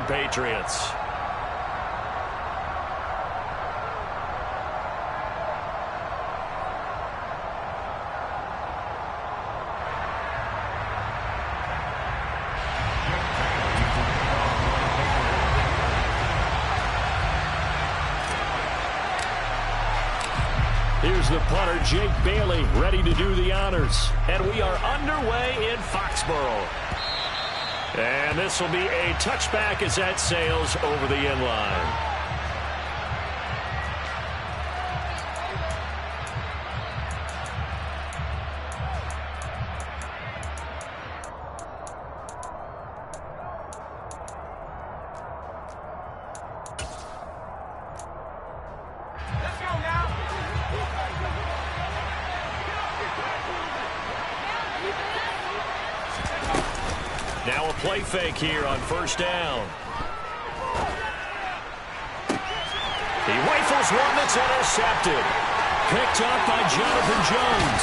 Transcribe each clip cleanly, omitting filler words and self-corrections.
Patriots. Here's the punter, Jake Bailey, ready to do the honors. And we are underway in Foxborough. And this will be a touchback as that sails over the end line. Now a play fake here on first down. He rifles one that's intercepted. Picked up by Jonathan Jones.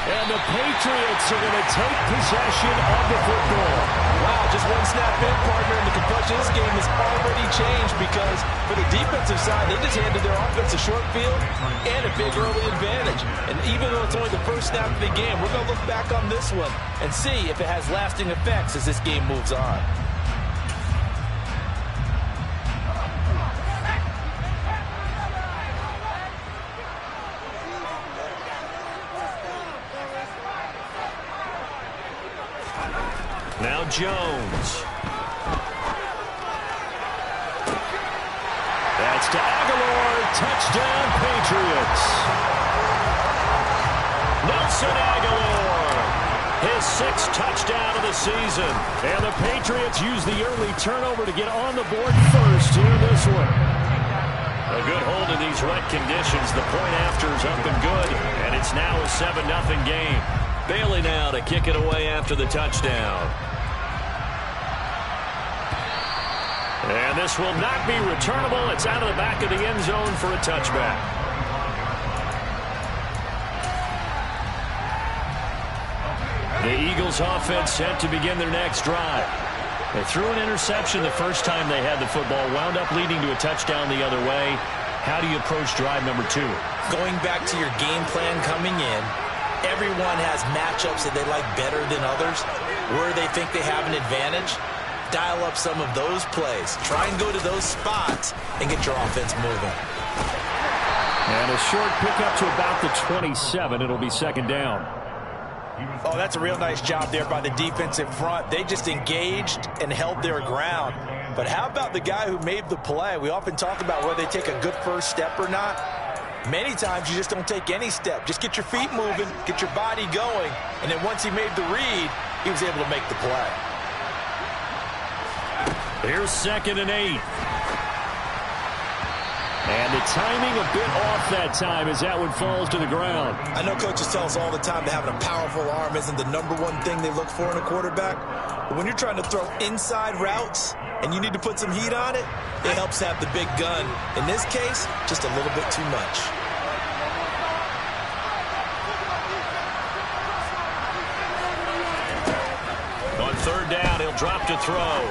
And the Patriots are going to take possession of the football. Wow, just one snap in, partner, and the complexion of this game has already changed because for the defensive side, they just handed their offense a short field and a big early advantage. And even though it's only the first snap of the game, we're going to look back on this one and see if it has lasting effects as this game moves on. Now Jones. That's to Aguilar. Touchdown, Patriots. Nelson Aguilar. His sixth touchdown of the season. And the Patriots use the early turnover to get on the board first here in this one. A good hold in these wet conditions. The point after is up and good. And it's now a 7-0 game. Bailey now to kick it away after the touchdown. And this will not be returnable. It's out of the back of the end zone for a touchback. The Eagles offense set to begin their next drive. They threw an interception the first time they had the football, wound up leading to a touchdown the other way. How do you approach drive number 2? Going back to your game plan coming in, everyone has matchups that they like better than others, where they think they have an advantage. Dial up some of those plays. Try and go to those spots and get your offense moving. And a short pickup to about the 27. It'll be second down. Oh, that's a real nice job there by the defensive front. They just engaged and held their ground. But how about the guy who made the play? We often talk about whether they take a good first step or not. Many times you just don't take any step. Just get your feet moving, get your body going, and then once he made the read, he was able to make the play. Here's 2nd and 8. And the timing a bit off that time as that one falls to the ground. I know coaches tell us all the time that having a powerful arm isn't the #1 thing they look for in a quarterback. But when you're trying to throw inside routes and you need to put some heat on it, it helps have the big gun. In this case, just a little bit too much. On 3rd down, he'll drop to throw.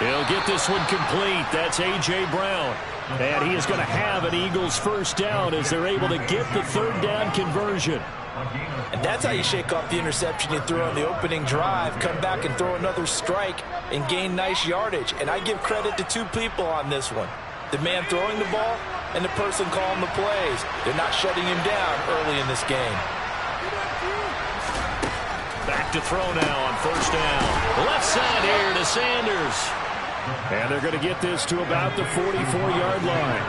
He'll get this one complete. That's A.J. Brown. And he is going to have an Eagles first down as they're able to get the 3rd down conversion. And that's how you shake off the interception you threw on the opening drive, come back and throw another strike and gain nice yardage. And I give credit to 2 people on this one. The man throwing the ball and the person calling the plays. They're not shutting him down early in this game. Back to throw now on 1st down. Left side here to Sanders. And they're going to get this to about the 44-yard line.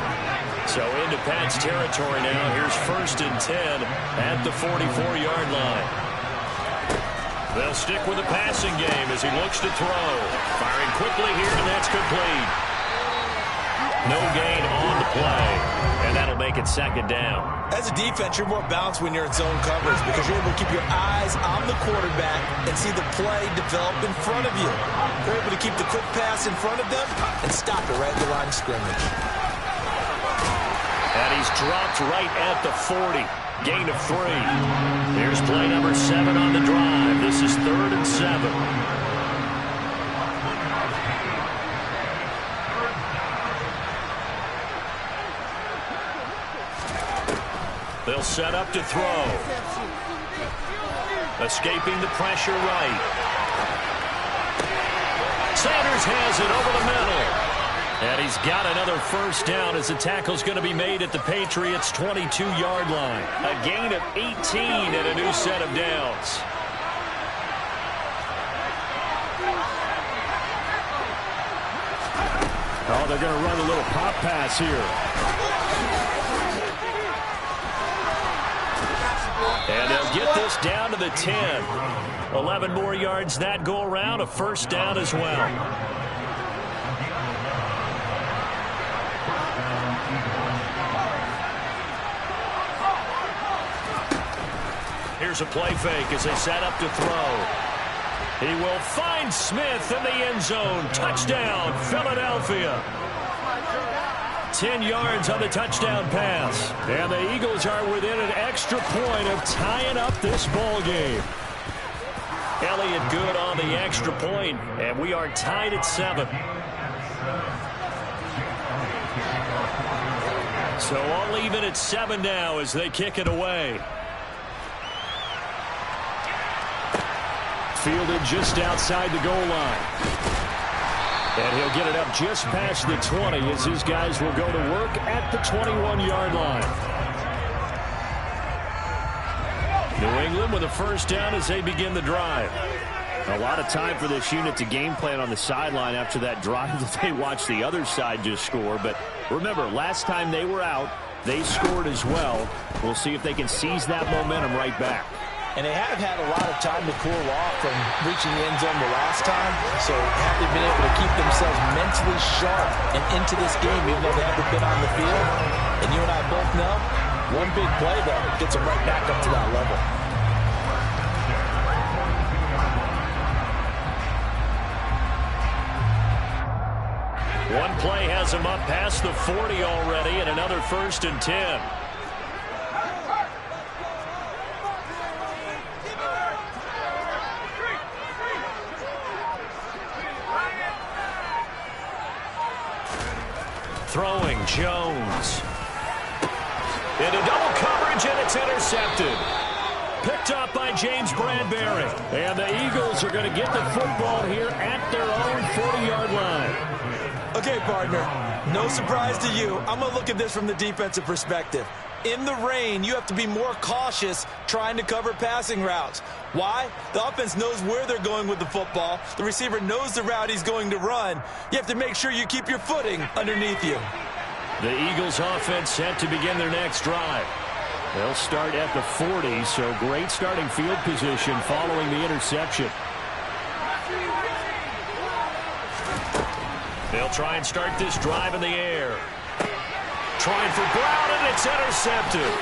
So into Pat's territory now. Here's 1st and 10 at the 44-yard line. They'll stick with the passing game as he looks to throw. Firing quickly here, and that's complete. No gain on the play, and that'll make it 2nd down. As a defense, you're more balanced when you're in zone coverage because you're able to keep your eyes on the quarterback and see the play develop in front of you. You're able to keep the quick pass in front of them and stop it right at the line of scrimmage. And he's dropped right at the 40. Gain of 3. Here's play number 7 on the drive. This is 3rd and 7. They'll set up to throw. Escaping the pressure right. Sanders has it over the middle. And he's got another first down as the tackle's going to be made at the Patriots' 22-yard line. A gain of 18 and a new set of downs. Oh, they're going to run a little pop pass here. And they'll get this down to the 10. 11 more yards that go around, a first down as well. Here's a play fake as they set up to throw. He will find Smith in the end zone. Touchdown, Philadelphia. 10 yards on the touchdown pass. And the Eagles are within an extra point of tying up this ball game. Elliott good on the extra point, and we are tied at 7. So all even at 7 now as they kick it away. Fielded just outside the goal line. And he'll get it up just past the 20 as his guys will go to work at the 21-yard line. New England with a first down as they begin the drive. A lot of time for this unit to game plan on the sideline after that drive that they watched the other side just score. But remember, last time they were out, they scored as well. We'll see if they can seize that momentum right back. And they have had a lot of time to cool off from reaching the end zone the last time. So have they been able to keep themselves mentally sharp and into this game even though they haven't been on the field? And you and I both know, one big play, though, gets them right back up to that level. One play has them up past the 40 already and another 1st and 10. Throwing Jones. Into double coverage, and it's intercepted. Picked up by James Bradbury. And the Eagles are going to get the football here at their own 40-yard line. Okay, partner, no surprise to you. I'm going to look at this from the defensive perspective. In the rain, you have to be more cautious trying to cover passing routes. Why? The offense knows where they're going with the football. The receiver knows the route he's going to run. You have to make sure you keep your footing underneath you. The Eagles offense set to begin their next drive. They'll start at the 40, so great starting field position following the interception. They'll try and start this drive in the air. Trying for Brown, and it's intercepted.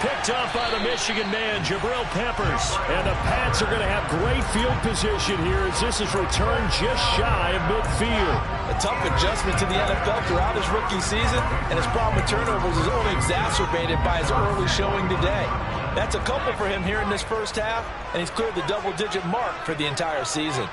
Picked up by the Michigan man, Jabril Peppers. And the Pats are going to have great field position here as this is returned just shy of midfield. A tough adjustment to the NFL throughout his rookie season, and his problem with turnovers is only exacerbated by his early showing today. That's a couple for him here in this first half, and he's cleared the double-digit mark for the entire season.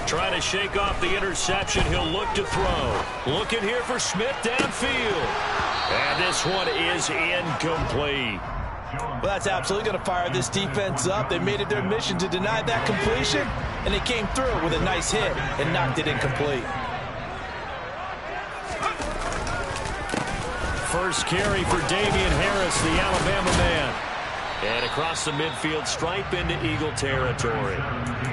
Trying to shake off the interception. He'll look to throw. Looking here for Smith downfield. And this one is incomplete. Well, that's absolutely going to fire this defense up. They made it their mission to deny that completion, and they came through with a nice hit and knocked it incomplete. First carry for Damian Harris, the Alabama man. And across the midfield stripe into Eagle territory.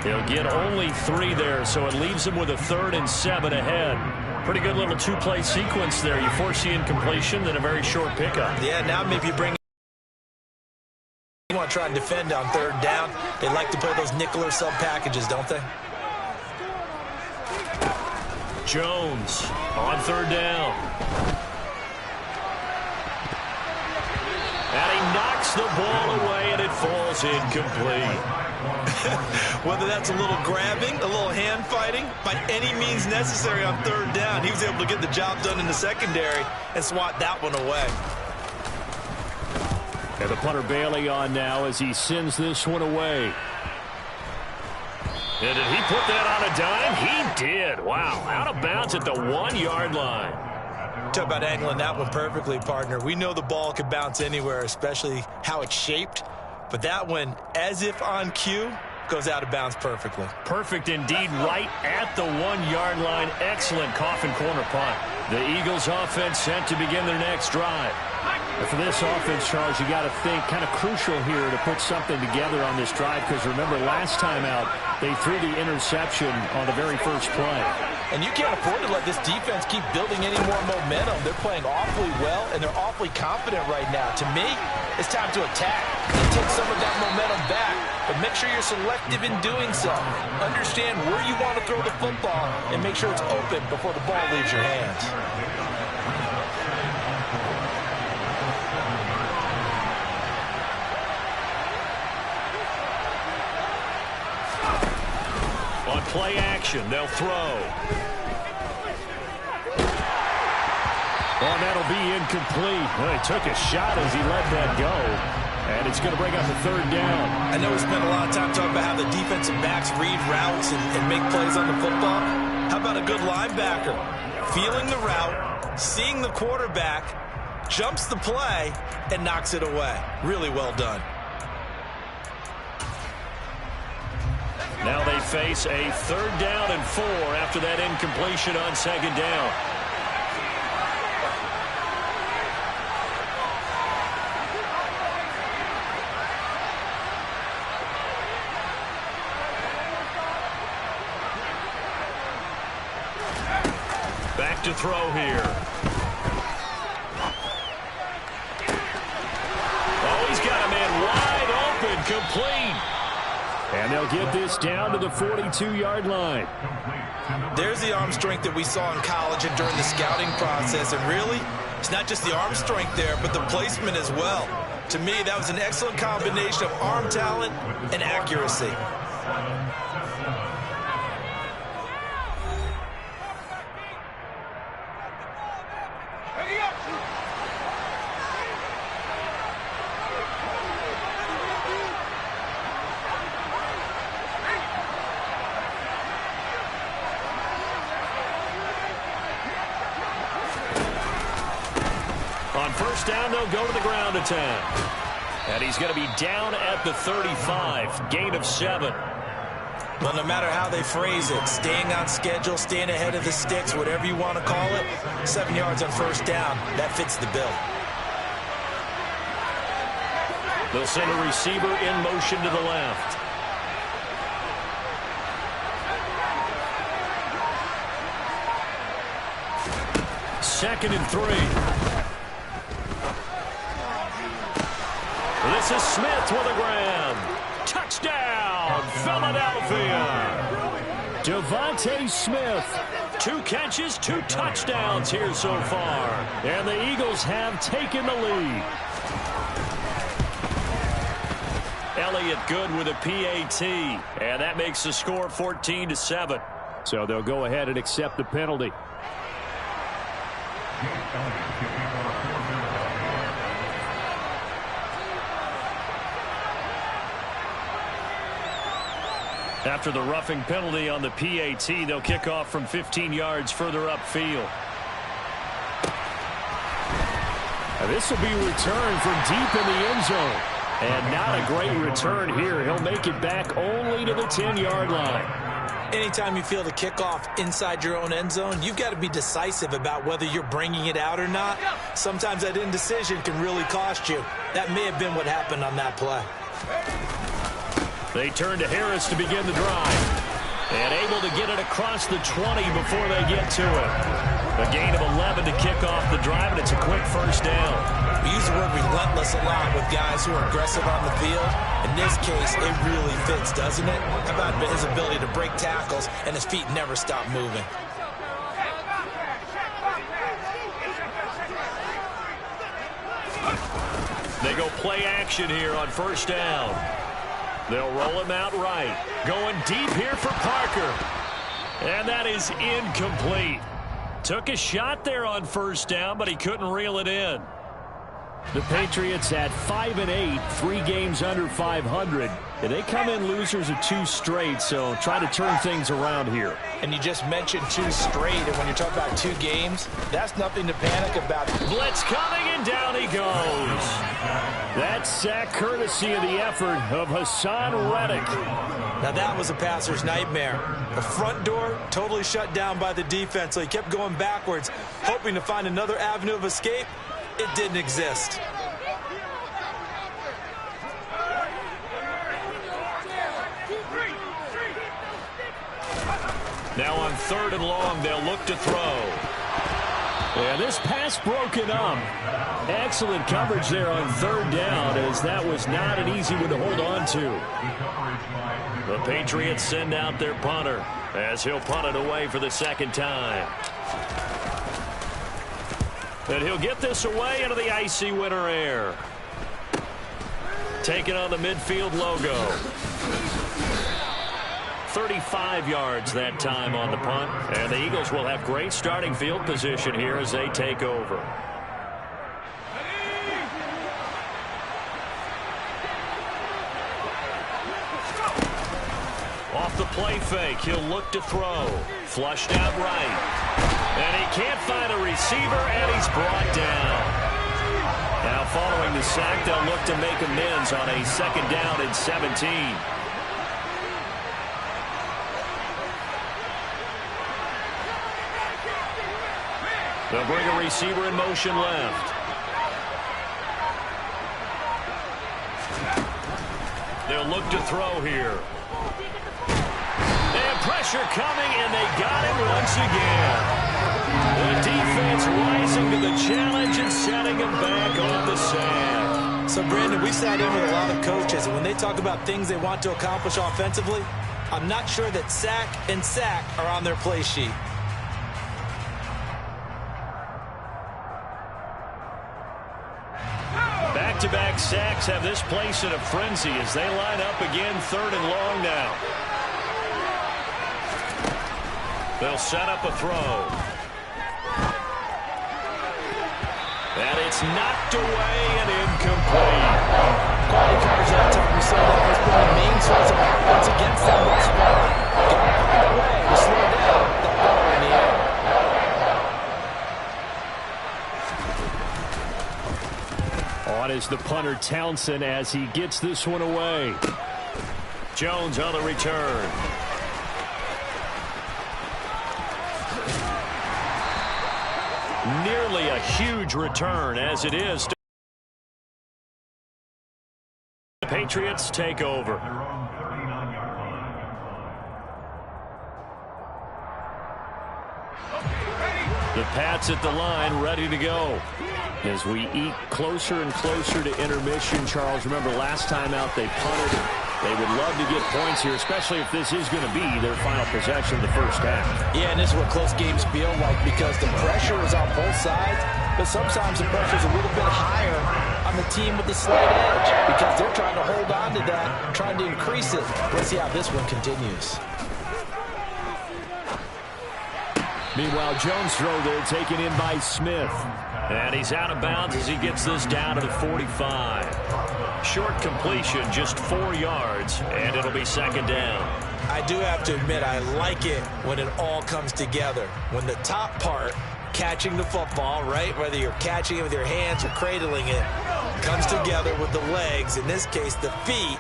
He'll get only 3 there, so it leaves him with a 3rd and 7 ahead. Pretty good little 2-play sequence there. You force the incompletion, then a very short pickup. Yeah, now maybe you bring you want to try and defend on 3rd down. They like to play those nickel or sub packages, don't they? Jones on 3rd down. And he knocks the ball away, and it falls incomplete. Whether that's a little grabbing, a little hand fighting, by any means necessary on 3rd down, he was able to get the job done in the secondary and swat that one away. And the punter Bailey on now as he sends this one away. And did he put that on a dime? He did. Wow, out of bounds at the 1-yard line. Talk about angling that one perfectly, partner. We know the ball could bounce anywhere, especially how it's shaped. But that one, as if on cue, goes out of bounds perfectly. Perfect indeed, right at the 1-yard line. Excellent coffin corner punt. The Eagles offense set to begin their next drive. And for this offense, Charles, you got to think kind of crucial here to put something together on this drive, because remember last time out they threw the interception on the very first play. And you can't afford to let this defense keep building any more momentum. They're playing awfully well, and they're awfully confident right now. To me, it's time to attack and take some of that momentum back, but make sure you're selective in doing so. Understand where you want to throw the football and make sure it's open before the ball leaves your hands. On play action, they'll throw. Oh, that'll be incomplete. Well, he took a shot as he let that go, and it's going to bring up the 3rd down. I know we spent a lot of time talking about how the defensive backs read routes and make plays on the football. How about a good linebacker? Feeling the route, seeing the quarterback, jumps the play, and knocks it away. Really well done. Now they face a 3rd down and 4 after that incompletion on 2nd down. Back to throw here. Oh, he's got a man wide open, complete. And they'll get this down to the 42-yard line. There's the arm strength that we saw in college and during the scouting process. And really, it's not just the arm strength there, but the placement as well. To me, that was an excellent combination of arm talent and accuracy. On 1st down, they'll go to the ground attack. And he's going to be down at the 35, gain of 7. Well, no matter how they phrase it, staying on schedule, staying ahead of the sticks, whatever you want to call it, 7 yards on 1st down, that fits the bill. They'll send a receiver in motion to the left. Second and 3. This is Smith with a grab. Touchdown, Philadelphia. Devontae Smith. 2 catches, 2 touchdowns here so far. And the Eagles have taken the lead. Elliott good with a PAT. And that makes the score 14-7. So they'll go ahead and accept the penalty. After the roughing penalty on the PAT, they'll kick off from 15 yards further upfield. Now this will be returned from deep in the end zone. And not a great return here. He'll make it back only to the 10-yard line. Anytime you feel the kickoff inside your own end zone, you've got to be decisive about whether you're bringing it out or not. Sometimes that indecision can really cost you. That may have been what happened on that play. They turn to Harris to begin the drive. And able to get it across the 20 before they get to it. A gain of 11 to kick off the drive, and it's a quick 1st down. We use the word relentless a lot with guys who are aggressive on the field. In this case, it really fits, doesn't it? How about his ability to break tackles and his feet never stop moving? They go play action here on 1st down. They'll roll him out right. Going deep here for Parker. And that is incomplete. Took a shot there on 1st down, but he couldn't reel it in. The Patriots at 5-8, 3 games under 500. And they come in losers of 2 straight, so try to turn things around here. And you just mentioned 2 straight, and when you're talking about 2 games, that's nothing to panic about. Blitz coming, and down he goes. That sack courtesy of the effort of Hassan Reddick. Now that was a passer's nightmare. The front door totally shut down by the defense, so he kept going backwards, hoping to find another avenue of escape. It didn't exist. Now on 3rd and long, they'll look to throw. Yeah, this pass broken up. Excellent coverage there on 3rd down, as that was not an easy one to hold on to. The Patriots send out their punter, as he'll punt it away for the 2nd time. And he'll get this away into the icy winter air. Taking on the midfield logo. 35 yards that time on the punt. And the Eagles will have great starting field position here as they take over. Off the play fake, he'll look to throw. Flushed out right. And he can't find a receiver, and he's brought down. Now following the sack, they'll look to make amends on a 2nd down and 17. They'll bring a receiver in motion left. They'll look to throw here. They have pressure coming, and they got him once again. The defense rising to the challenge and setting him back on the sand. So, Brandon, we sat in with a lot of coaches, and when they talk about things they want to accomplish offensively, I'm not sure that sack and sack are on their play sheet. Back-to-back sacks have this place in a frenzy as they line up again 3rd and long now. They'll set up a throw. And it's knocked away and incomplete. Quality coverage that time. We saw that has been the main source of offense against them thus far. Got to find a way to slow down that ball in the air. On is the punter Townsend as he gets this one away. Jones on the return. Nearly a huge return as it is. The Patriots take over. The Pats at the line, ready to go. As we eke closer and closer to intermission, Charles, remember last time out they punted. They would love to get points here, especially if this is going to be their final possession of the first half. Yeah, and this is what close games feel like because the pressure is on both sides, but sometimes the pressure is a little bit higher on the team with the slight edge because they're trying to hold on to that, trying to increase it. Let's see how this one continues. Meanwhile, Jones' throw there taken in by Smith. And he's out of bounds as he gets this down to the 45. Short completion, just 4 yards, and it'll be 2nd down. I do have to admit, I like it when it all comes together. When the top part, catching the football, right, whether you're catching it with your hands or cradling it, comes together with the legs, in this case the feet,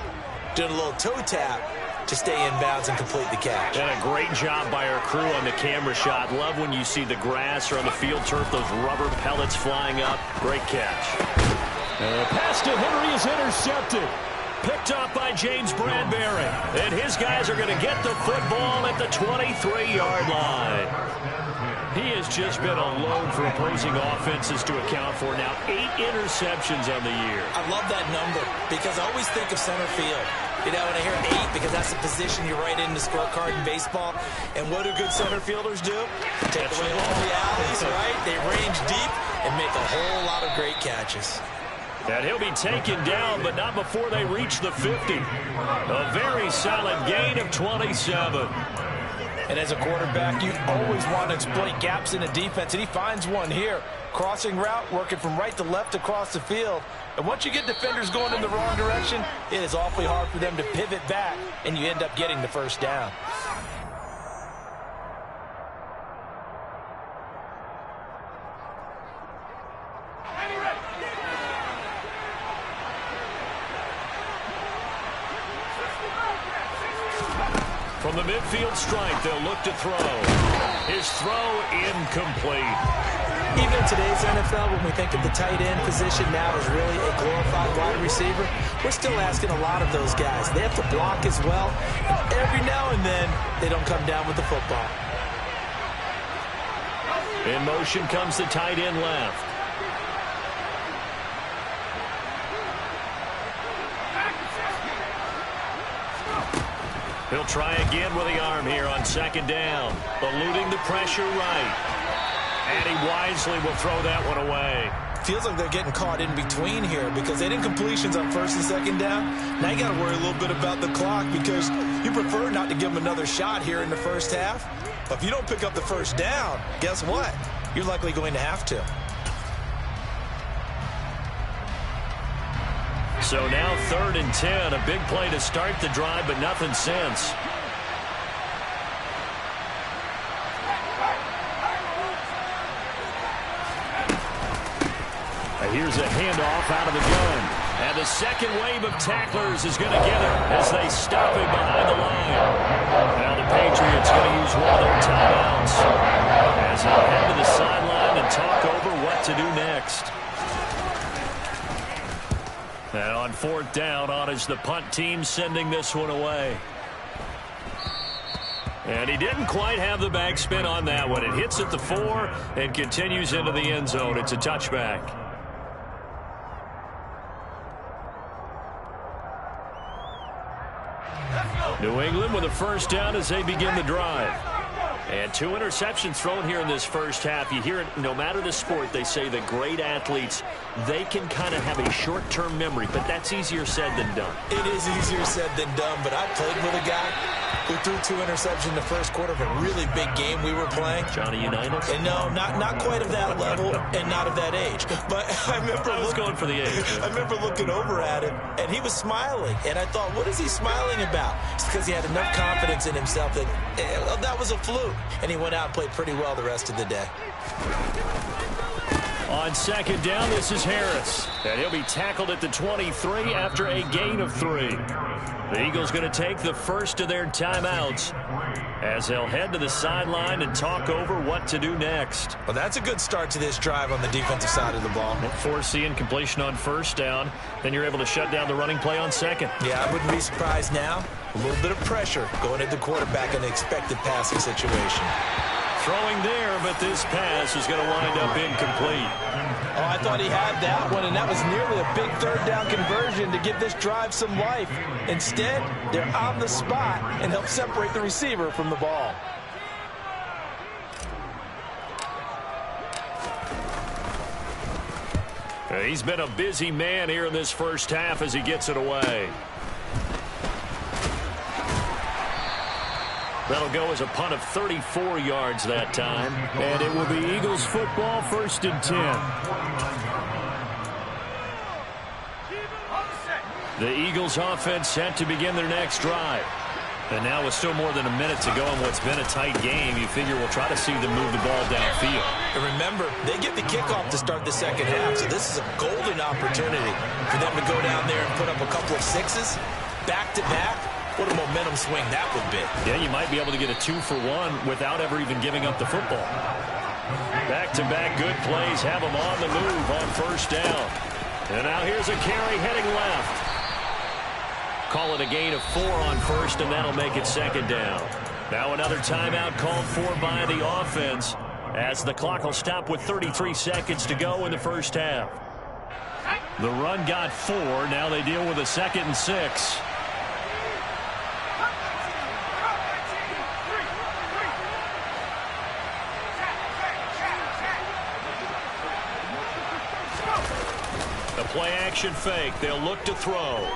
doing a little toe tap to stay in bounds and complete the catch. And a great job by our crew on the camera shot. Love when you see the grass or on the field turf, those rubber pellets flying up. Great catch. Pass to Henry is intercepted. Picked off by James Bradbury. And his guys are going to get the football at the 23-yard line. He has just been a load for opposing offenses to account for. Now 8 interceptions on the year. I love that number because I always think of center field. You know, when I hear 8, because that's the position you write in the scorecard in baseball. And what do good center fielders do? Take away all the alleys, right? They range deep and make a whole lot of great catches. And he'll be taken down, but not before they reach the 50. A very solid gain of 27. And as a quarterback, you always want to exploit gaps in the defense, and he finds one here. Crossing route, working from right to left across the field. And once you get defenders going in the wrong direction, it is awfully hard for them to pivot back, and you end up getting the first down. From the midfield stripe, they'll look to throw. His throw incomplete. Even in today's NFL, when we think of the tight end position now as really a glorified wide receiver, we're still asking a lot of those guys. They have to block as well. And every now and then, they don't come down with the football. In motion comes the tight end left. He'll try again with the arm here on second down. Eluding the pressure right. And he wisely will throw that one away. Feels like they're getting caught in between here because they didn't completions on first and second down. Now you got to worry a little bit about the clock because you prefer not to give them another shot here in the first half. But if you don't pick up the first down, guess what? You're likely going to have to. So now 3rd and 10, a big play to start the drive, but nothing since. And here's a handoff out of the gun. And the second wave of tacklers is going to get him as they stop him behind the line. Now the Patriots going to use one of their timeouts as they'll head to the sideline and talk over what to do next. And on 4th down, on is the punt team sending this one away. And he didn't quite have the backspin on that one. It hits at the 4 and continues into the end zone. It's a touchback. New England with a first down as they begin the drive. And 2 interceptions thrown here in this first half. You hear it, no matter the sport, they say that great athletes, they can kind of have a short-term memory, but that's easier said than done. It is easier said than done, but I played with a guy who threw 2 interceptions in the first quarter of a really big game we were playing. Johnny Unitas? And no, not quite of that level and not of that age. But I remember going for the age. I remember looking over at him, and he was smiling. And I thought, what is he smiling about? It's because he had enough confidence in himself that that was a fluke. And he went out and played pretty well the rest of the day. On second down, this is Harris. And he'll be tackled at the 23 after a gain of 3. The Eagles going to take the first of their timeouts as they'll head to the sideline and talk over what to do next. Well, that's a good start to this drive on the defensive side of the ball. Force the incompletion on first down. Then you're able to shut down the running play on second. Yeah, I wouldn't be surprised now. A little bit of pressure going at the quarterback in an expected passing situation. Throwing there, but this pass is going to wind up incomplete. Oh, I thought he had that one, and that was nearly a big third down conversion to give this drive some life. Instead, they're on the spot and help separate the receiver from the ball. He's been a busy man here in this first half as he gets it away. That'll go as a punt of 34 yards that time. And it will be Eagles football, 1st and 10. The Eagles offense set to begin their next drive. And now with still more than a minute to go in what's been a tight game, you figure we'll try to see them move the ball downfield. And remember, they get the kickoff to start the second half, so this is a golden opportunity for them to go down there and put up a couple of 6s back-to-back. What a momentum swing that would be. Yeah, you might be able to get a 2-for-1 without ever even giving up the football. Back-to-back good plays have them on the move on first down. And now here's a carry heading left. Call it a gain of 4 on first, and that'll make it 2nd down. Now another timeout called for by the offense as the clock will stop with 33 seconds to go in the first half. The run got 4. Now they deal with a 2nd and 6. Play action fake. They'll look to throw.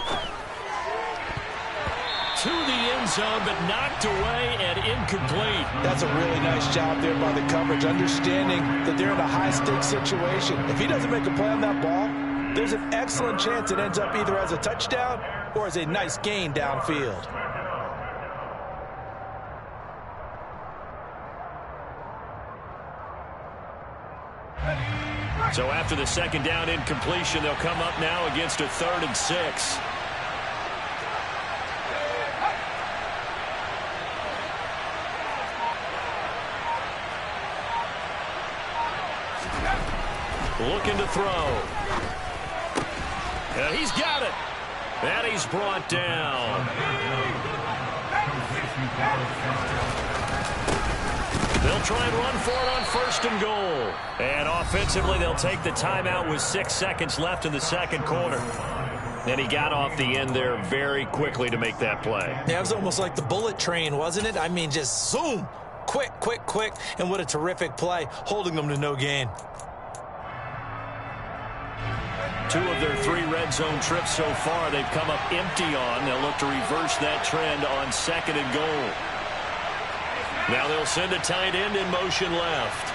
to the end zone, but knocked away and incomplete. That's a really nice job there by the coverage, understanding that they're in a high-stakes situation. If he doesn't make a play on that ball, there's an excellent chance it ends up either as a touchdown or as a nice gain downfield. So after the second down incompletion, they'll come up now against a 3rd and 6. Looking to throw. He's got it. And he's brought down. They'll try and run for it on 1st and goal. And offensively, they'll take the timeout with 6 seconds left in the second quarter. And he got off the end there very quickly to make that play. Yeah, it was almost like the bullet train, wasn't it? I mean, just zoom. Quick, quick, quick. And what a terrific play, holding them to no gain. 2 of their 3 red zone trips so far they've come up empty on. They'll look to reverse that trend on 2nd and goal. Now they'll send a tight end in motion left.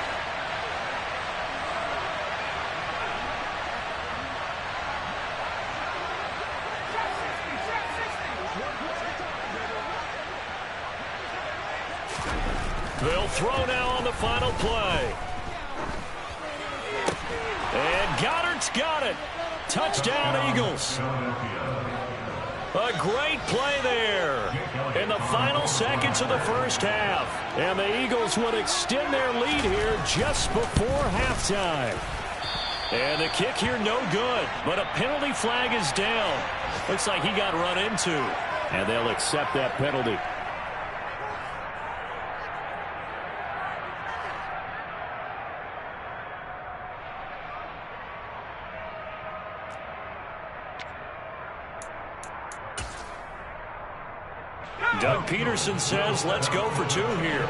They'll throw now on the final play. And Goddard's got it. Touchdown, Eagles. A great play there in the final seconds of the first half. And the Eagles would extend their lead here just before halftime. And the kick here no good, but a penalty flag is down. Looks like he got run into. And they'll accept that penalty. Doug Peterson says, let's go for 2 here.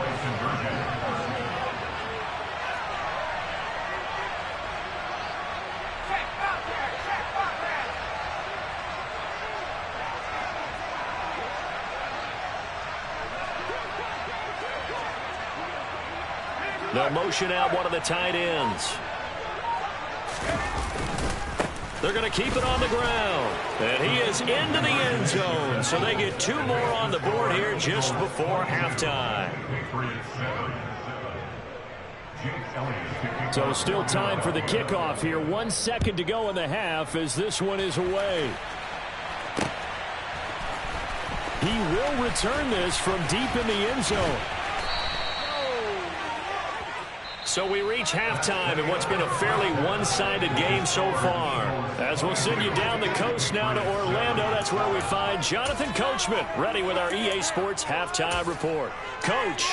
They'll motion out one of the tight ends. They're going to keep it on the ground. And he is into the end zone. So they get 2 more on the board here just before halftime. So still time for the kickoff here. 1 second to go in the half as this one is away. He will return this from deep in the end zone. So we reach halftime in what's been a fairly one-sided game so far. As we'll send you down the coast now to Orlando, that's where we find Jonathan Coachman, ready with our EA Sports Halftime Report. Coach.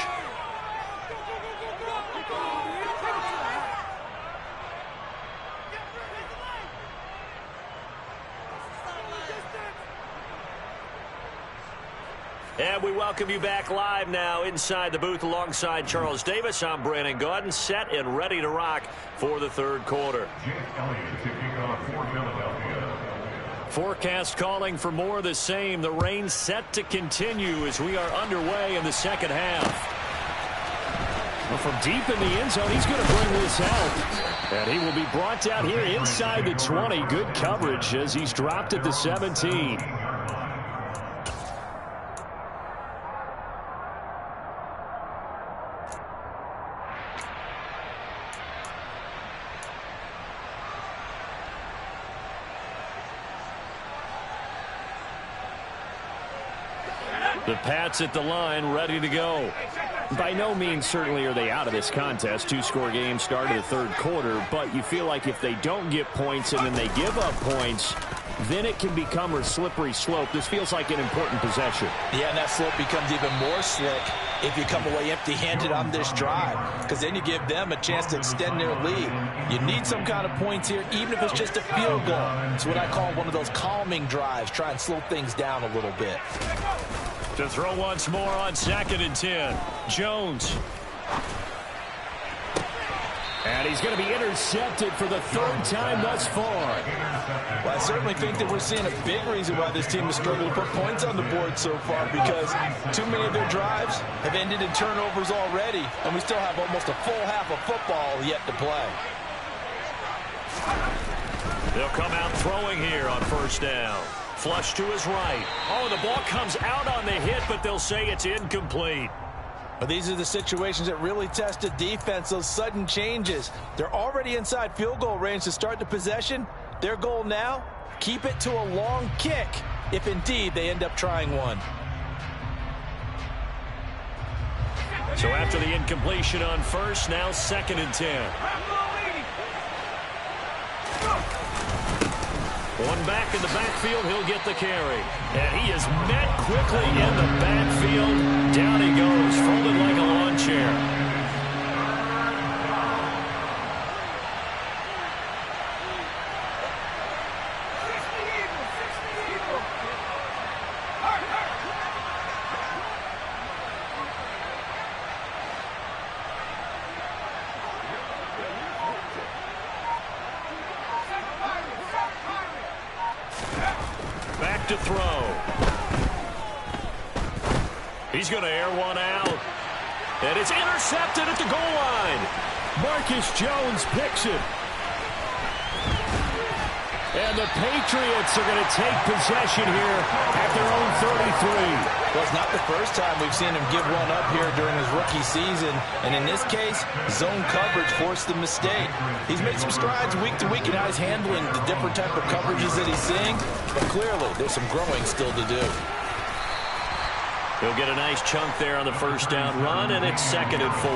And we welcome you back live now inside the booth alongside Charles Davis. I'm Brandon Gaudin, set and ready to rock for the 3rd quarter. Forecast calling for more of the same. The rain set to continue as we are underway in the second half. Well, from deep in the end zone, he's going to bring this out. And he will be brought down here inside the 20. Good coverage as he's dropped at the 17. The Pats at the line, ready to go. By no means certainly are they out of this contest. 2-score game started the 3rd quarter, but you feel like if they don't get points and then they give up points, then it can become a slippery slope. This feels like an important possession. Yeah, and that slope becomes even more slick if you come away empty-handed on this drive, because then you give them a chance to extend their lead. You need some kind of points here, even if it's just a field goal. It's what I call one of those calming drives. Try and slow things down a little bit. To throw once more on 2nd and 10. Jones. And he's going to be intercepted for the third time thus far. Well, I certainly think that we're seeing a big reason why this team has struggled to put points on the board so far, because too many of their drives have ended in turnovers already, and we still have almost a full half of football yet to play. They'll come out throwing here on first down. Flush to his right. Oh, the ball comes out on the hit, but they'll say it's incomplete. But these are the situations that really test a defense, those sudden changes. They're already inside field goal range to start the possession. Their goal now, keep it to a long kick, if indeed they end up trying one. So after the incompletion on first, now 2nd and 10. One back in the backfield, he'll get the carry. And he is met quickly in the backfield. Down he goes, folded like a lawn chair. Back to throw. He's going to air one out. And it's intercepted at the goal line. Marcus Jones picks it. And the Patriots are going to take possession here at their own 33. Well, it's not the first time we've seen him give one up here during his rookie season. And in this case, zone coverage forced the mistake. He's made some strides week to week in how he's handling the different type of coverages that he's seeing. But clearly, there's some growing still to do. He'll get a nice chunk there on the first down run, and it's 2nd and 4.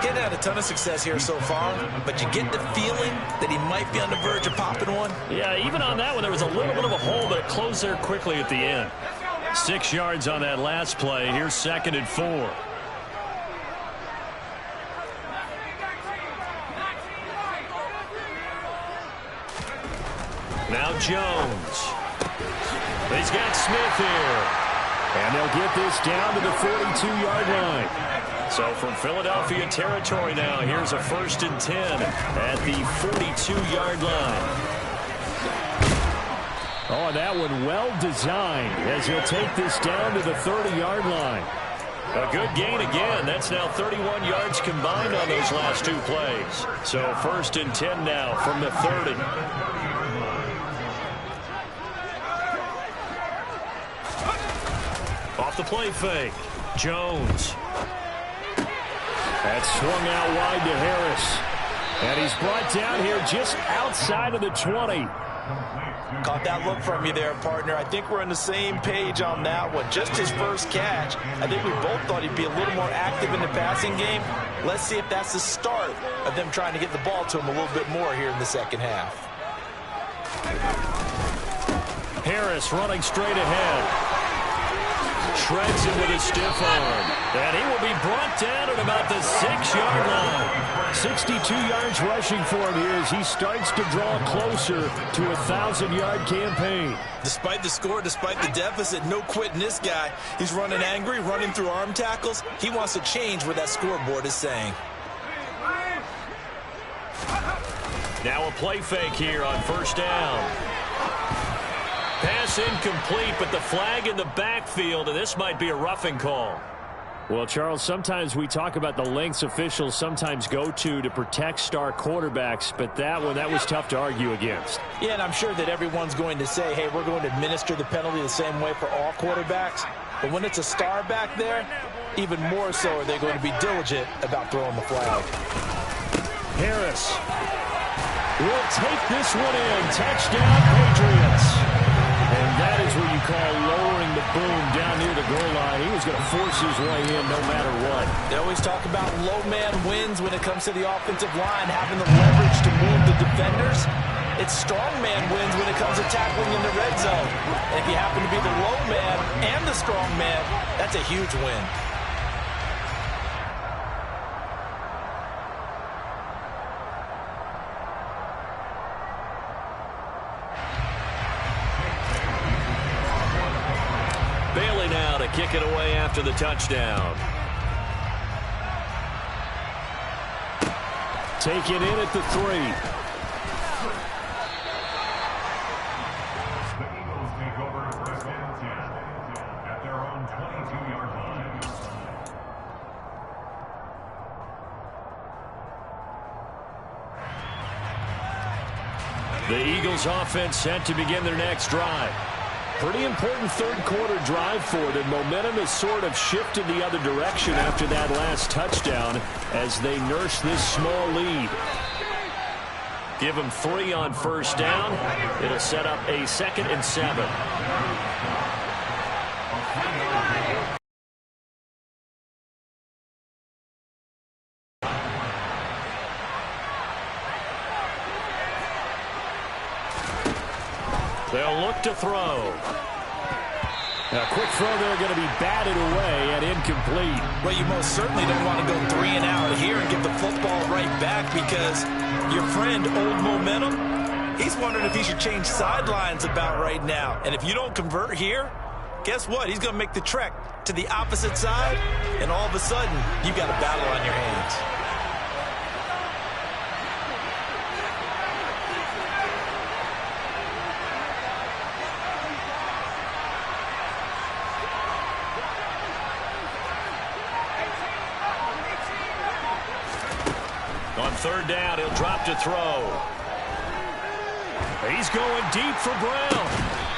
Getting had a ton of success here so far, but you get the feeling that he might be on the verge of popping one. Yeah, even on that one, there was a little bit of a hole, but it closed there quickly at the end. 6 yards on that last play. Here's 2nd and 4. Now Jones. He's got Smith here. And they'll get this down to the 42-yard line. So from Philadelphia territory now, here's a 1st and 10 at the 42-yard line. Oh, and that one well designed as he'll take this down to the 30-yard line. A good gain again. That's now 31 yards combined on those last 2 plays. So 1st and 10 now from the 30. Off the play fake. Jones. That's swung out wide to Harris. And he's brought down here just outside of the 20. Caught that look from you there, partner. I think we're on the same page on that one. Just his first catch. I think we both thought he'd be a little more active in the passing game. Let's see if that's the start of them trying to get the ball to him a little bit more here in the second half. Harris running straight ahead. Shreds him with a stiff arm. And he will be brought down at about the 6-yard line. 62 yards rushing for him here as he starts to draw closer to a 1,000-yard campaign. Despite the score, despite the deficit, no quitting this guy. He's running angry, running through arm tackles. He wants to change what that scoreboard is saying. Now a play fake here on first down. Pass incomplete, but the flag in the backfield, and this might be a roughing call. Well, Charles, sometimes we talk about the lengths officials sometimes go to protect star quarterbacks, but that was tough to argue against. Yeah, and I'm sure that everyone's going to say, hey, we're going to administer the penalty the same way for all quarterbacks. But when it's a star back there, even more so are they going to be diligent about throwing the flag. Harris will take this one in. Touchdown, Patriots. And that is what you call lowering the boom down near the goal line. He was going to force his way in no matter what. They always talk about low man wins when it comes to the offensive line, having the leverage to move the defenders. It's strong man wins when it comes to tackling in the red zone. And if you happen to be the low man and the strong man, that's a huge win. Bailey now to kick it away after the touchdown. taken in at the 3. The Eagles offense set to begin their next drive. Pretty important third quarter drive for them. Momentum has sort of shifted the other direction after that last touchdown as they nurse this small lead. Give them 3 on first down. It'll set up a 2nd and 7. They'll look to throw. A quick throw there going to be batted away and incomplete. Well, you most certainly don't want to go 3 and out here and get the football right back because your friend, Old Momentum, he's wondering if he should change sidelines about right now. And if you don't convert here, guess what? He's going to make the trek to the opposite side, and all of a sudden, you've got a battle on your hands. On third down, he'll drop to throw. He's going deep for Brown.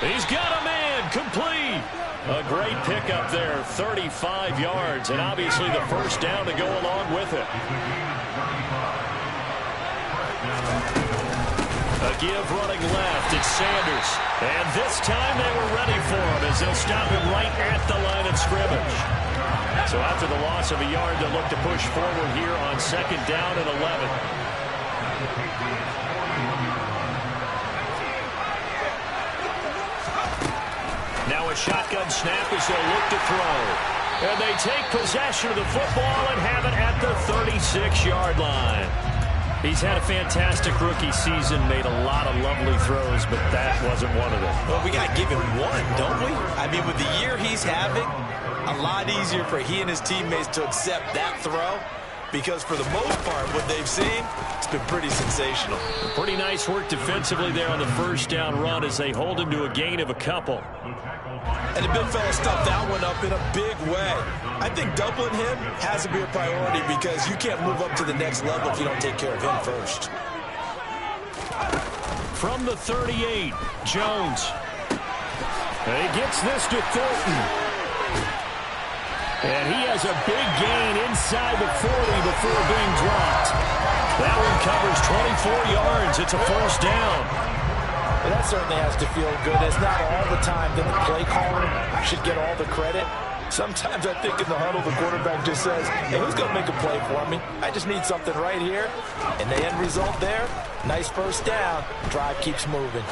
He's got a man, complete. A great pickup there, 35 yards, and obviously the first down to go along with it. A give running left, it's Sanders. And this time they were ready for him as they'll stop him right at the line of scrimmage. So after the loss of a yard, they'll look to push forward here on 2nd down and 11. Now a shotgun snap as they'll look to throw. And they take possession of the football and have it at the 36-yard line. He's had a fantastic rookie season, made a lot of lovely throws, but that wasn't one of them. Well, we got to give him one, don't we? I mean, with the year he's having, a lot easier for he and his teammates to accept that throw because for the most part, what they've seen, it's been pretty sensational. Pretty nice work defensively there on the first down run as they hold him to a gain of a couple. And the big fella stuffed that one up in a big way. I think doubling him has to be a priority because you can't move up to the next level if you don't take care of him first. From the 38, Jones. And he gets this to Thornton. And he has a big gain inside the 40 before being dropped. That one covers 24 yards. It's a first down. Well, that certainly has to feel good. It's not all the time that the play caller should get all the credit. Sometimes I think in the huddle, the quarterback just says, hey, who's going to make a play for me? I just need something right here. And the end result there, nice first down. Drive keeps moving.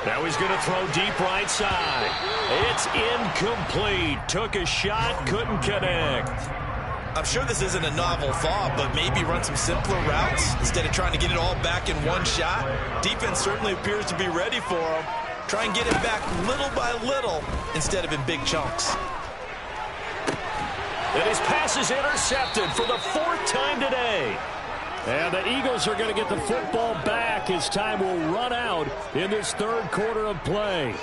Now he's going to throw deep right side. It's incomplete. Took a shot, couldn't connect. I'm sure this isn't a novel thought, but maybe run some simpler routes instead of trying to get it all back in one shot. Defense certainly appears to be ready for him. Try and get it back little by little instead of in big chunks. And his pass is intercepted for the 4th time today. And the Eagles are going to get the football back as time will run out in this third quarter of play.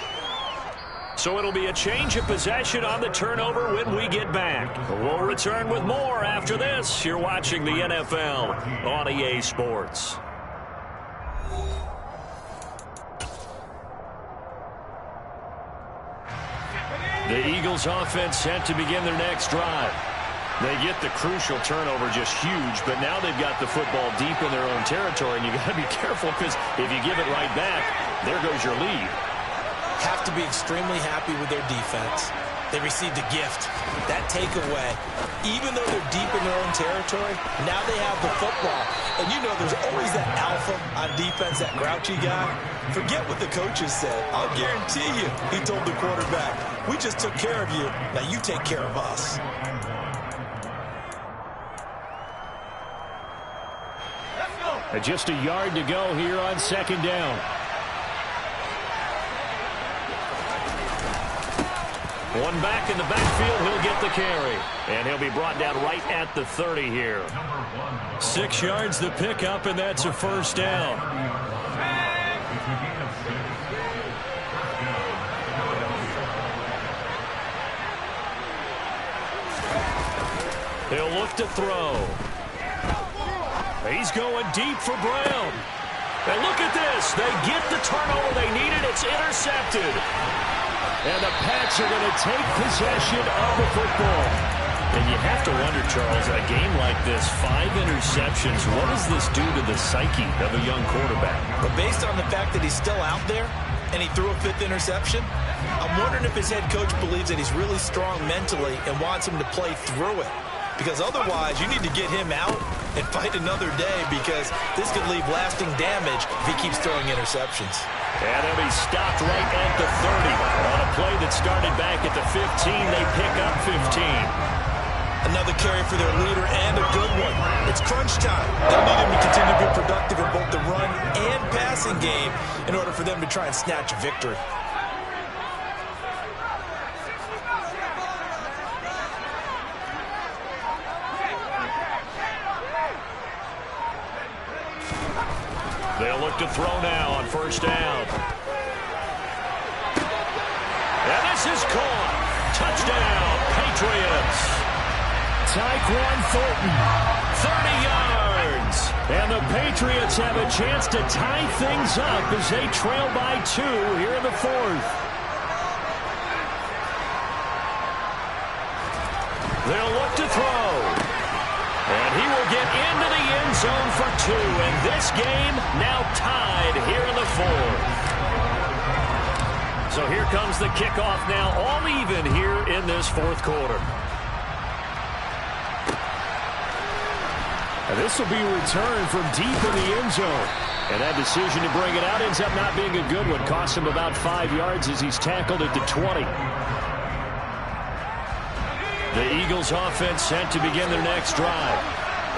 So it'll be a change of possession on the turnover when we get back. We'll return with more after this. You're watching the NFL on EA Sports. The Eagles offense set to begin their next drive. They get the crucial turnover, just huge, but now they've got the football deep in their own territory, and you got to be careful because if you give it right back, there goes your lead. Have to be extremely happy with their defense. They received a gift. That takeaway, even though they're deep in their own territory, now they have the football. And you know there's always that alpha on defense, that grouchy guy. Forget what the coaches said. I'll guarantee you, he told the quarterback, we just took care of you. Now you take care of us. Just a yard to go here on 2nd down. One back in the backfield, he'll get the carry. And he'll be brought down right at the 30 here. 6 yards the pickup, and that's a first down. He'll look to throw. He's going deep for Brown. And look at this. They get the turnover they needed. It's intercepted. And the Pats are going to take possession of the football. And you have to wonder, Charles, in a game like this, 5 interceptions, what does this do to the psyche of a young quarterback? But based on the fact that he's still out there and he threw a 5th interception, I'm wondering if his head coach believes that he's really strong mentally and wants him to play through it. Because otherwise, you need to get him out and fight another day, because this could leave lasting damage if he keeps throwing interceptions. And he'll be stopped right at the 30. On a play that started back at the 15, they pick up 15. Another carry for their leader, and a good one. It's crunch time. They'll need him to continue to be productive in both the run and passing game in order for them to try and snatch a victory. They'll look to throw now on first down. And this is caught. Touchdown, Patriots. Tyquan Thornton, 30 yards. And the Patriots have a chance to tie things up as they trail by 2 here in the 4th. They'll look to throw. And he will get into the end zone for 2. And this game now tied here in the 4th. So here comes the kickoff now, all even here in this 4th quarter. And this will be returned from deep in the end zone. And that decision to bring it out ends up not being a good one. Costs him about 5 yards as he's tackled at the 20. The Eagles offense set to begin their next drive.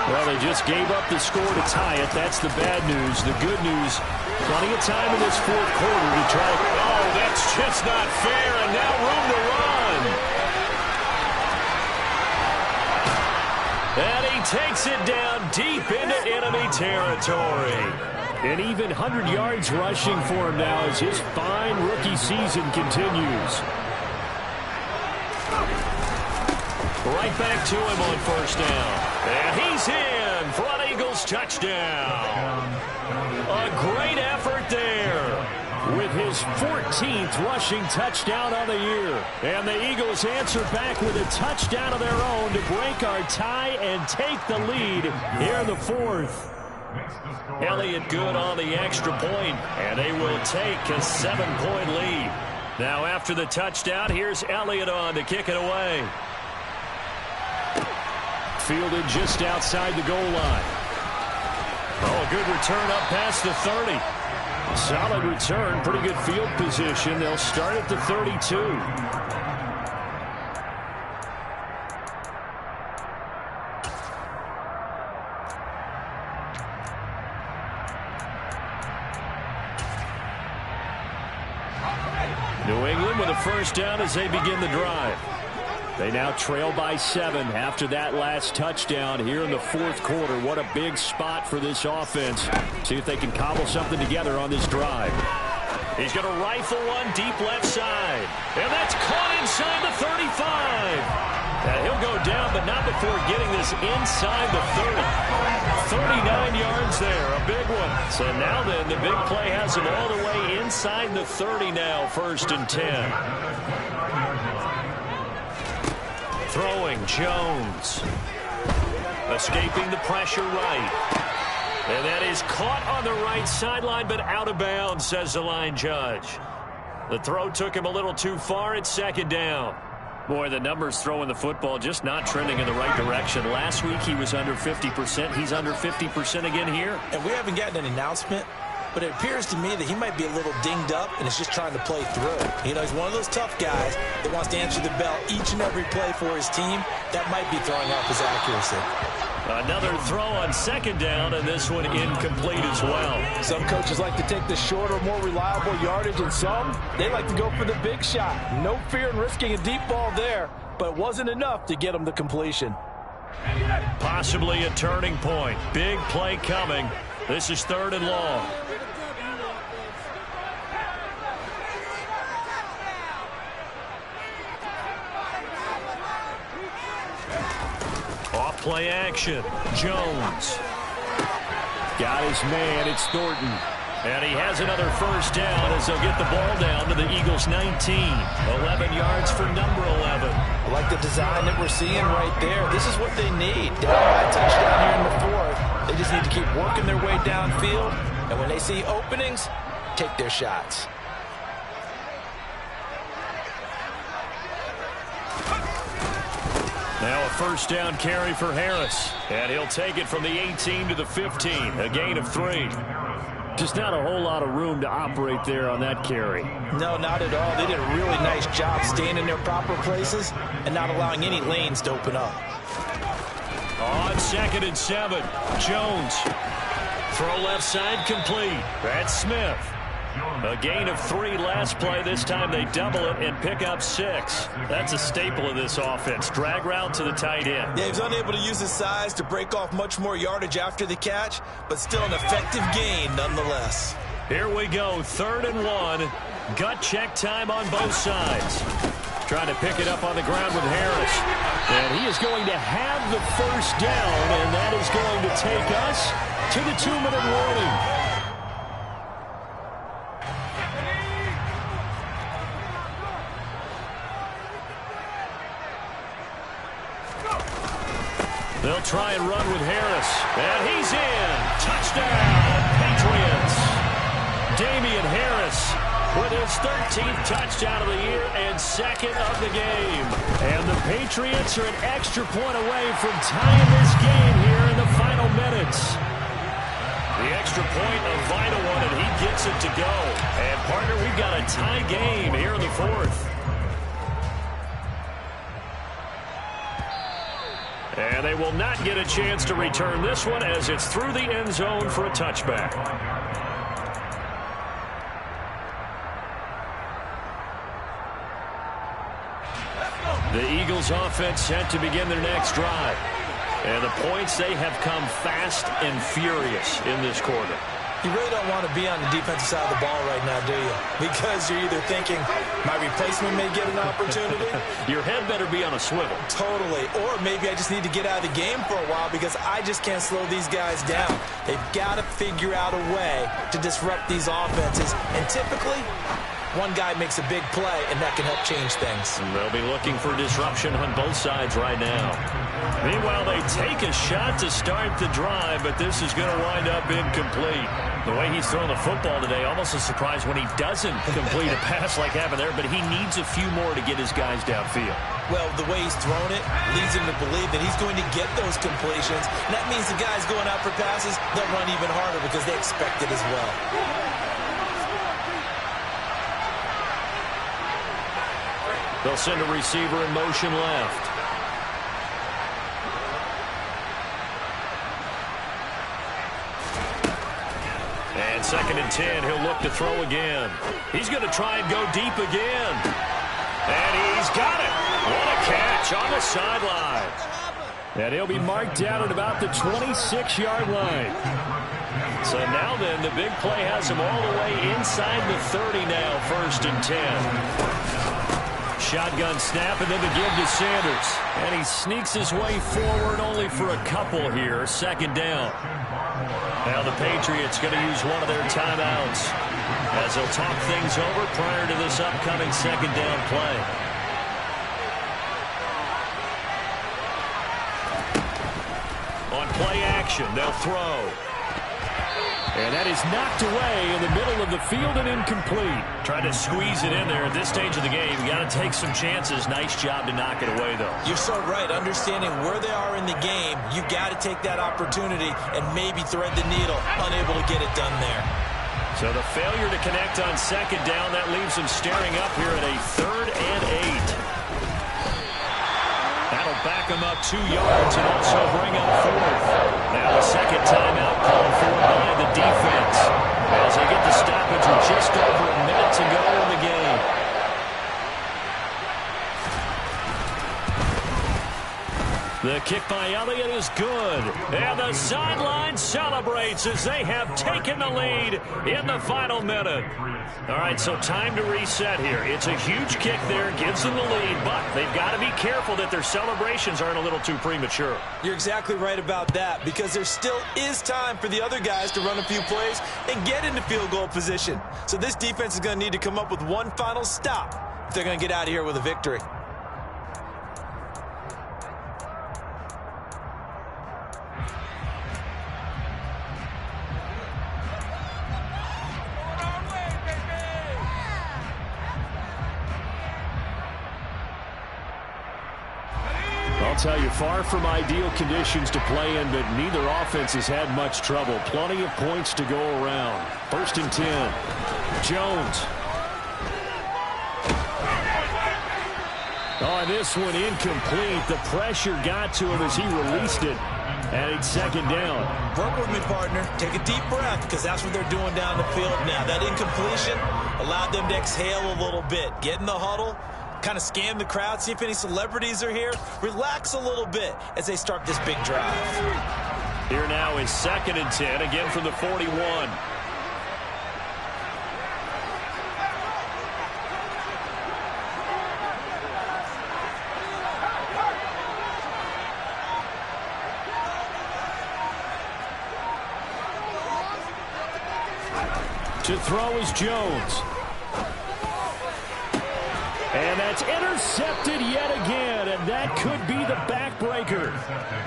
Well, they just gave up the score to tie it. That's the bad news. The good news, plenty of time in this 4th quarter to try. Oh, that's just not fair, and now room to run. And he takes it down deep into enemy territory. And even 100 yards rushing for him now as his fine rookie season continues. Right back to him on first down. And he's in for an Eagles touchdown. A great effort there with his 14th rushing touchdown of the year. And the Eagles answer back with a touchdown of their own to break our tie and take the lead here in the 4th. Elliott good on the extra point, and they will take a 7-point lead. Now after the touchdown, here's Elliott on to kick it away. Fielded just outside the goal line. Oh, a good return up past the 30. Solid return, pretty good field position. They'll start at the 32. New England with a first down as they begin the drive. They now trail by 7 after that last touchdown here in the 4th quarter. What a big spot for this offense. See if they can cobble something together on this drive. He's going to rifle one deep left side. And that's caught inside the 35. And he'll go down, but not before getting this inside the 30. 39 yards there, a big one. So now then, the big play has him all the way inside the 30 now, 1st and 10. Throwing, Jones. Escaping the pressure right. And that is caught on the right sideline, but out of bounds, says the line judge. The throw took him a little too far. It's 2nd down. Boy, the numbers throwing the football just not trending in the right direction. Last week he was under 50%. He's under 50% again here. And we haven't gotten an announcement, but it appears to me that he might be a little dinged up and is just trying to play through. You know, he's one of those tough guys that wants to answer the bell each and every play for his team. That might be throwing off his accuracy. Another throw on second down, and this one incomplete as well. Some coaches like to take the shorter, more reliable yardage, and some, they like to go for the big shot. No fear in risking a deep ball there, but it wasn't enough to get them the completion. Possibly a turning point. Big play coming. This is 3rd and long. Off play action. Jones. Got his man. It's Thornton. And he has another first down as they'll get the ball down to the Eagles' 19. 11 yards for number 11. I like the design that we're seeing right there. This is what they need. Down by a touchdown here in the 4th. They just need to keep working their way downfield. And when they see openings, take their shots. Now a first down carry for Harris. And he'll take it from the 18 to the 15. A gain of 3. Just not a whole lot of room to operate there on that carry. No, not at all. They did a really nice job staying in their proper places and not allowing any lanes to open up. On 2nd and 7, Jones. Throw left side complete. That's Smith. A gain of 3 last play. This time they double it and pick up 6. That's a staple of this offense. Drag route to the tight end. Yeah, he was unable to use his size to break off much more yardage after the catch, but still an effective gain nonetheless. Here we go, 3rd and 1. Gut check time on both sides. Trying to pick it up on the ground with Harris. And he is going to have the first down, and that is going to take us to the 2-minute warning. They'll try and run with Harris. And he's in. Touchdown, Patriots. Damian Harris with his 13th touchdown of the year and 2nd of the game. And the Patriots are an extra point away from tying this game here in the final minutes. The extra point, a vital one, and he gets it to go. And, partner, we've got a tie game here in the 4th. And they will not get a chance to return this one as it's through the end zone for a touchback. The Eagles offense set to begin their next drive. And the points, they have come fast and furious in this quarter. You really don't want to be on the defensive side of the ball right now, do you? Because you're either thinking, my replacement may get an opportunity. Your head better be on a swivel. Totally. Or maybe I just need to get out of the game for a while because I just can't slow these guys down. They've got to figure out a way to disrupt these offenses. And typically, one guy makes a big play, and that can help change things. And they'll be looking for disruption on both sides right now. Meanwhile, they take a shot to start the drive, but this is going to wind up incomplete. The way he's thrown the football today, almost a surprise when he doesn't complete a pass like happened there, but he needs a few more to get his guys downfield. Well, the way he's thrown it leads him to believe that he's going to get those completions. And that means the guys going out for passes, they'll run even harder because they expect it as well. They'll send a receiver in motion left. And 2nd and 10, he'll look to throw again. He's going to try and go deep again. And he's got it. What a catch on the sideline. And he'll be marked down at about the 26-yard line. So now then, the big play has him all the way inside the 30 now, 1st and 10. Shotgun snap, and then the give to Sanders. And he sneaks his way forward only for a couple here. 2nd down. Now the Patriots going to use one of their timeouts as they'll talk things over prior to this upcoming 2nd down play. On play action, they'll throw. And that is knocked away in the middle of the field and incomplete. Trying to squeeze it in there at this stage of the game. You got to take some chances. Nice job to knock it away, though. You're so right. Understanding where they are in the game, you got to take that opportunity and maybe thread the needle. Unable to get it done there. So the failure to connect on 2nd down, that leaves them staring up here at a 3rd and 8. That'll back them up 2 yards and also bring up 4th. Now a second timeout called for by the defense as they get the stoppage with just over a minute to go in the game. The kick by Elliott is good. And the sideline celebrates as they have taken the lead in the final minute. All right, so time to reset here. It's a huge kick there, gives them the lead, but they've got to be careful that their celebrations aren't a little too premature. You're exactly right about that, because there still is time for the other guys to run a few plays and get into field goal position. So this defense is going to need to come up with one final stop if they're going to get out of here with a victory. I'll tell you, far from ideal conditions to play in, but neither offense has had much trouble. Plenty of points to go around. 1st and 10. Jones. Oh, this one incomplete. The pressure got to him as he released it. And it's 2nd down. Work with me, partner. Take a deep breath, because that's what they're doing down the field now. That incompletion allowed them to exhale a little bit. Get in the huddle. Kind of scan the crowd, see if any celebrities are here. Relax a little bit as they start this big drive. Here now is 2nd and 10, again from the 41. To throw is Jones. And that's intercepted yet again, and that could be the backbreaker.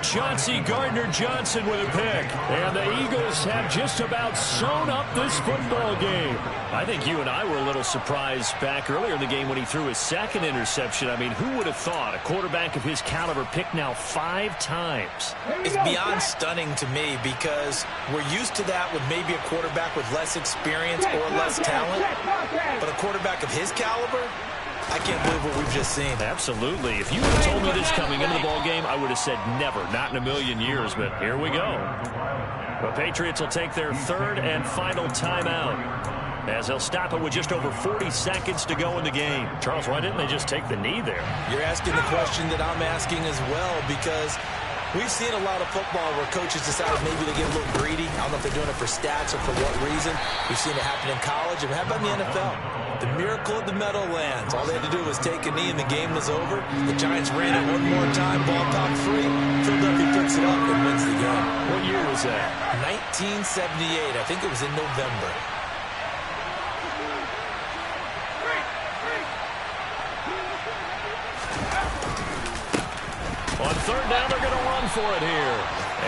Chauncey Gardner-Johnson with a pick. And the Eagles have just about sewn up this football game. I think you and I were a little surprised back earlier in the game when he threw his 2nd interception. I mean, who would have thought a quarterback of his caliber picked now 5 times? It's beyond stunning to me, because we're used to that with maybe a quarterback with less experience or less talent. But a quarterback of his caliber, I can't believe what we've just seen. Absolutely. If you would have told me this coming into the ball game, I would have said never, not in a million years, but here we go. The Patriots will take their 3rd and final timeout as they'll stop it with just over 40 seconds to go in the game. Charles, why didn't they just take the knee there? You're asking the question that I'm asking as well, because we've seen a lot of football where coaches decide maybe to get a little greedy. I don't know if they're doing it for stats or for what reason. We've seen it happen in college. And how about in the NFL? The miracle of the Meadowlands. All they had to do was take a knee and the game was over. The Giants ran it one more time, ball top 3. Philadelphia picks it up and wins the game. What year was that? 1978. I think it was in November. On 3rd down, they're going to run for it here.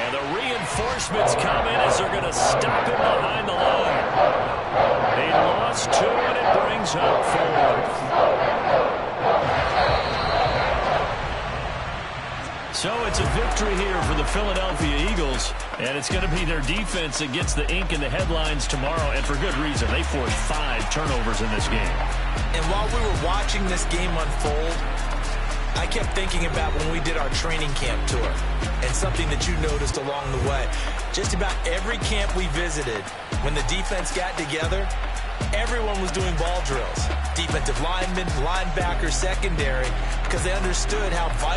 And the reinforcements come in as they're going to stop him behind the line. They lost 2, and it brings up 4th. So it's a victory here for the Philadelphia Eagles, and it's going to be their defense that gets the ink in the headlines tomorrow, and for good reason. They forced 5 turnovers in this game. And while we were watching this game unfold, I kept thinking about when we did our training camp tour, and something that you noticed along the way. Just about every camp we visited, when the defense got together, everyone was doing ball drills. Defensive linemen, linebackers, secondary, because they understood how vital